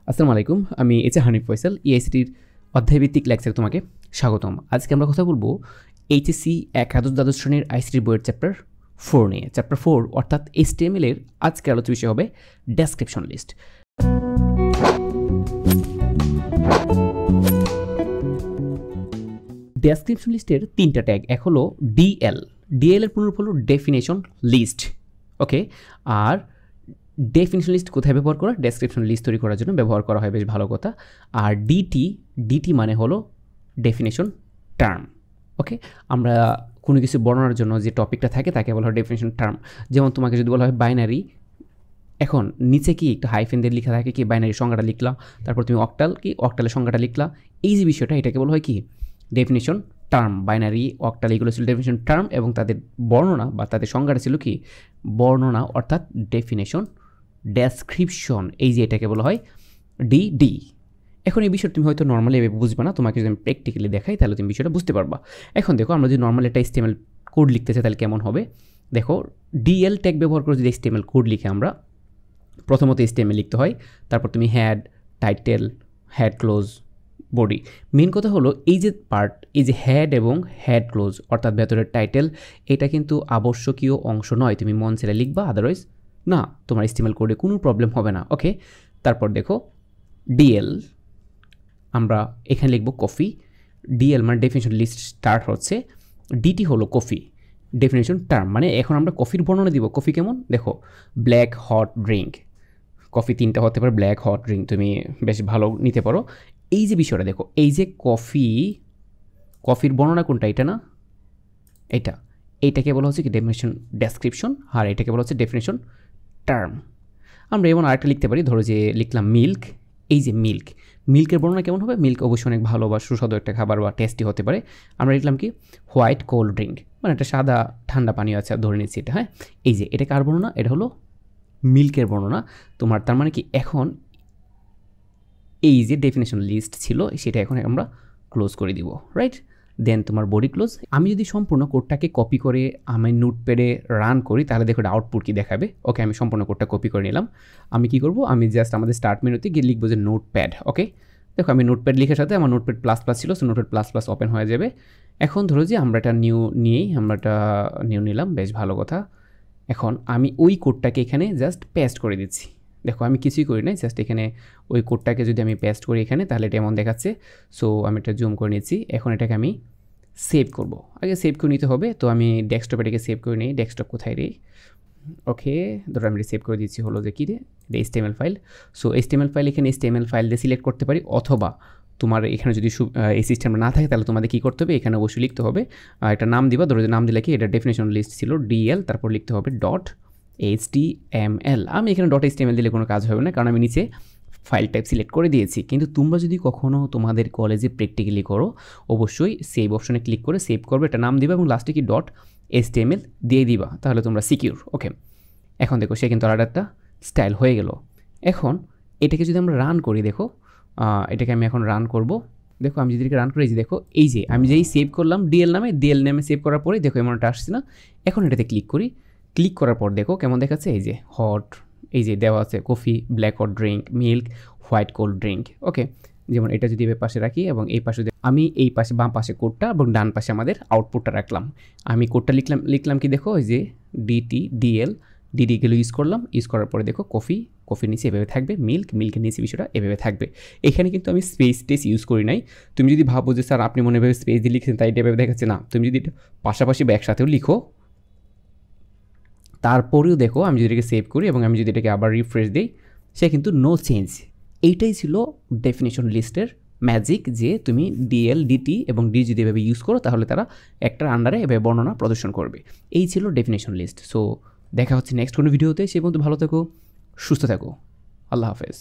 আসসালামু আলাইকুম, আমি হানিফ ফয়সাল ইআইসিটির অধ্যায়ভিত্তিক লেকচারে তোমাকে স্বাগতম। আজকে আমরা কথা বলবো এইচএসসি একাদশ দ্বাদশ শ্রেণীর আইসিটি বইয়ের চ্যাপ্টার 4 নিয়ে। চ্যাপ্টার 4 অর্থাৎ HTML এর আজকের আলোচ্য বিষয় হবে ডেসক্রিপশন লিস্ট। ডেসক্রিপশন লিস্টের তিনটা ট্যাগ, এক হলো ডিএল এর পুনরূপ হলো ডেফিনেশন লিস্ট, ওকে। আর ডেফিনেশন লিস্ট কোথায় ব্যবহার করা? ডেসক্রিপশন লিস্ট তৈরি করার জন্য ব্যবহার করা হয়, বেশ ভালো কথা। আর ডিটি মানে হলো ডেফিনেশন টার্ম, ওকে। আমরা কোনো কিছু বর্ণনার জন্য যে টপিকটা থাকে তাকে বলা হয় ডেফিনেশন টার্ম। যেমন তোমাকে যদি বলা হয় বাইনারি, এখন নিচে কি একটা হাইফেন দিয়ে লেখা থাকে কি বাইনারি সংজ্ঞাটা লিখলা, তারপর তুমি অক্টালের সংজ্ঞাটা লিখলা, এই যে বিষয়টা এটাকে বলা হয় কি ডেফিনেশন টার্ম। বাইনারি, অক্টাল এগুলো ছিল ডেফিনেশন টার্ম এবং তাদের বর্ণনা বা তাদের সংজ্ঞাটা ছিল কি বর্ণনা, অর্থাৎ ডেফিনেশন ডেসক্রিপশন, এই যে এটাকে বলা হয় ডিডি। এখন এই বিষয়টা তুমি হয়তো নর্মালি এভাবে বুঝবে না, তোমাকে যদি আমি প্র্যাকটিক্যালি দেখাই তাহলে তুমি বিষয়টা বুঝতে পারবা। এখন দেখো, আমরা যদি নর্মালি একটা HTML কোড লিখতে চাই তাহলে কেমন হবে? দেখো, ডিএল ট্যাগ ব্যবহার করে যদি HTML কোড লিখে আমরা প্রথমত HTML লিখতে হয়, তারপর তুমি head, title, head close, body. মেন কথা হলো এই যে পার্ট, এই যে হেড এবং হেড ক্লোজ অর্থাৎ ভেতরের টাইটেল, এটা কিন্তু আবশ্যকীয় অংশ নয়। তুমি মন ছেড়ে লিখবা, আদারওয়াইজ না, তোমার HTML কোডে কোনো প্রবলেম হবে না, ওকে। তারপর দেখো ডিএল, আমরা এখানে লিখব কফি। ডিএল মানে ডেফিনেশন লিস্ট স্টার্ট হচ্ছে, ডিটি হলো কফি ডেফিনেশন টার্ম, মানে এখন আমরা কফির বর্ণনা দিব। কফি কেমন? দেখো, ব্ল্যাক হট ড্রিঙ্ক, কফি তিনটা হতে পারে, ব্ল্যাক হট ড্রিঙ্ক তুমি বেশ ভালো নিতে পারো। এই যে বিষয়টা দেখো, এই যে কফির বর্ণনা কোনটা? এটা না, এইটাকে বলা হচ্ছে কি ডেফিনেশন ডেসক্রিপশন, আর এটাকে বলা হচ্ছে ডেফিনেশন টার্ম। আমরা এমন আরেকটা লিখতে পারি, ধরো যে লিখলাম মিল্ক, এই যে মিল্কের বর্ণনা কেমন হবে? মিল্ক অবশ্যই অনেক ভালো বা সুস্বাদু একটা খাবার বা টেস্টি হতে পারে। আমরা লিখলাম কি হোয়াইট কোল্ড ড্রিঙ্ক, মানে একটা সাদা ঠান্ডা পানীয় আছে, ধরে নিচ্ছি এটা, হ্যাঁ। এই যে এটা কার বর্ণনা? এটা হলো মিল্কের বর্ণনা তোমার। তার মানে কি এখন এই যে ডেফিনেশন লিস্ট ছিল সেটা এখন আমরা ক্লোজ করে দিব, রাইট? দেন তোমার বডি ক্লোজ। আমি যদি সম্পূর্ণ কোডটাকে কপি করে আমি নোটপ্যাডে রান করি তাহলে দেখো এটা আউটপুট কি দেখাবে। ওকে, আমি সম্পূর্ণ কোডটা কপি করে নিলাম। আমি কি করব? আমি জাস্ট আমাদের স্টার্ট মেনুতে গিয়ে লিখবো যে নোটপ্যাড, ওকে। দেখো, আমি নোটপ্যাড লিখার সাথে আমার নোটপ্যাড প্লাস প্লাস ছিল, so notepad plus plus open হয়ে যাবে। এখন ধরো যে আমরা এটা নিউ নিলাম, বেশ ভালো কথা। এখন আমি ওই কোডটাকে এখানে জাস্ট পেস্ট করে দিচ্ছি। দেখো, আমি কিছুই করি নাই, জাস্ট এখানে ওই কোডটাকে যদি আমি পেস্ট করি এখানে তাহলে এটা এমন দেখাচ্ছে। সো আমি এটা জুম করে নিচ্ছি। এখন এটাকে আমি সেভ করব। আগে সেভ করে নিতে হবে, তো আমি ডেস্কটপে এটাকে সেভ করে নিই। ডেস্কটপ কোথায় রে? ওকে, ধরো আমি সেভ করে দিচ্ছি হলো যে কী রে, এটা HTML file. So HTML file, এখানে HTML ফাইল দিয়ে সিলেক্ট করতে পারি, অথবা তোমার এখানে যদি এই সিস্টেমটা না থাকে তাহলে তোমাদের কী করতে হবে? এখানে অবশ্যই লিখতে হবে একটা নাম দিবা। ধরো যে নাম দিলে কি, এটা ডেফিনেশন লিস্ট ছিল ডিএল, তারপর লিখতে হবে .html। আমি এখানে .html দিলে কোনো কাজ হবে না, কারণ আমি নিচে ফাইল টাইপ সিলেক্ট করে দিয়েছি। কিন্তু তোমরা যদি কখনও তোমাদের কলেজে প্র্যাকটিক্যালি করো, অবশ্যই সেভ অপশনে ক্লিক করে সেভ করবে, এটা নাম দিবা এবং লাস্টে কি .html দিয়ে দিবা, তাহলে তোমরা সিকিউর, ওকে। এখন দেখো, সে কিন্তু আলাদা একটা স্টাইল হয়ে গেল। এখন এটাকে যদি আমরা রান করি, দেখো এটাকে আমি এখন রান করব। দেখো, আমি যদি এটাকে রান করি, যে দেখো এই যে আমি যেই সেভ করলাম ডিএল নামে সেভ করার পরে দেখো এমনটা আসছে না। এখন এটাতে ক্লিক করি, ক্লিক করার পর দেখো কেমন দেখাচ্ছে, এই যে হট, এই যে দেওয়া আছে coffee, black hot drink, milk, white cold drink, okay. যেমন এটা যদি এর পাশে রাখি এবং এই পাশে আমি এই পাশে বাম পাশে কোডটা এবং ডান পাশে আমাদের আউটপুটটা রাখলাম। আমি কোডটা লিখলাম কি, দেখো ওই যে ডিডিগুলো ইউজ করার পরে দেখো কফির নিচে এভাবে থাকবে, মিল্কের নিচে বিষয়টা এভাবে থাকবে। এখানে কিন্তু আমি স্পেস ইউজ করি নাই। তুমি যদি ভাবো যে স্যার আপনি মনে ভাবে স্পেস দিয়ে লিখছেন তাই এটা এভাবে দেখাচ্ছে, না, তুমি যদি পাশাপাশি বা একসাথেও লিখো তারপরেও দেখো, আমি যদি এটাকে সেভ করি এবং আমি যদি এটাকে আবার রিফ্রেশ দিই, সে কিন্তু নো চেঞ্জ। এইটাই ছিল ডেফিনেশন লিস্টের ম্যাজিক, যে তুমি ডিএল, ডিটি এবং ডি যদি এভাবে ইউজ করো তাহলে তারা একটার আন্ডারে এভাবে বর্ণনা প্রদর্শন করবে। এই ছিল ডেফিনেশন লিস্ট। সো দেখা হচ্ছে নেক্সট কোনো ভিডিওতে, সে পর্যন্ত ভালো থেকো, সুস্থ থাকো, আল্লাহ হাফেজ।